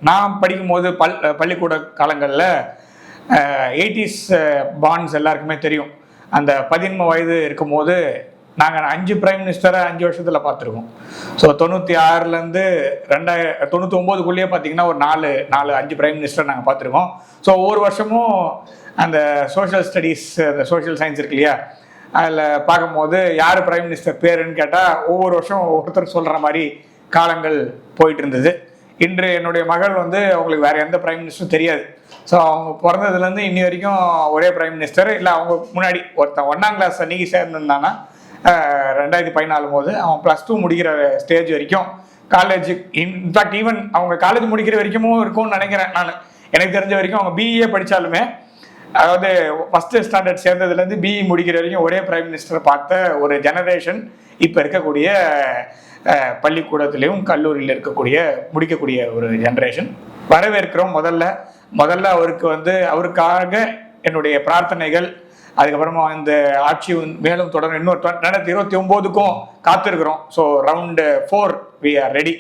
நான் படிக்கும்போது பள்ளிக்கூட காலங்களில் 80s பாண்ட்ஸ் எல்லாருக்குமே தெரியும். அந்த 13 வயது இருக்கும்போது நாங்கள் 5 பிரைம் மினிஸ்டரை 5 வருஷத்தில் பார்த்துருக்கோம். ஸோ 96லேருந்து 99க்குள்ளேயே பார்த்தீங்கன்னா ஒரு 5 பிரைம் மினிஸ்டர் நாங்கள் பார்த்துருக்கோம். ஸோ ஒவ்வொரு வருஷமும் அந்த சோஷியல் ஸ்டடீஸ், அந்த சோஷியல் சயின்ஸ் இருக்கு இல்லையா, அதில் பார்க்கும்போது யார் பிரைம் மினிஸ்டர் பேருன்னு கேட்டால் ஒவ்வொரு வருஷம் ஒருத்தர் சொல்கிற மாதிரி காலங்கள் போயிட்டு இருந்தது. இன்று என்னுடைய மகள் அவங்களுக்கு வேறு எந்த பிரைம் மினிஸ்டரும் தெரியாது. ஸோ அவங்க பிறந்ததுலேருந்து இன்னி வரைக்கும் ஒரே பிரைம் மினிஸ்டர் இல்லை. அவங்க முன்னாடி ஒருத்தன் 1ஆம் கிளாஸ் அன்றைக்கி சேர்ந்துருந்தான்னா 2014 போது அவன் +2 முடிக்கிற ஸ்டேஜ் வரைக்கும் காலேஜ், இன்ஃபேக்ட் ஈவன் அவங்க காலேஜ் முடிக்கிற வரைக்கும் இருக்கும்னு நினைக்கிறேன். நான் எனக்கு தெரிஞ்ச வரைக்கும் அவங்க பிஇஏ படித்தாலுமே, அதாவது ஃபஸ்ட்டு ஸ்டாண்டர்ட் சேர்ந்ததுலேருந்து பிஇ முடிக்கிற வரைக்கும் ஒரே பிரைம் மினிஸ்டர் பார்த்த ஒரு ஜெனரேஷன் இப்போ இருக்கக்கூடிய பள்ளிக்கூடத்துலேயும் கல்லூரியில் முடிக்கக்கூடிய ஒரு ஜெனரேஷன். வரவேற்கிறோம். முதல்ல அவருக்கு அவருக்காக என்னுடைய பிரார்த்தனைகள். அதுக்கப்புறமா இந்த ஆட்சி மேலும் தொடரும். இன்னொரு 2029க்கும் காத்திருக்கிறோம். So round 4 we are ready.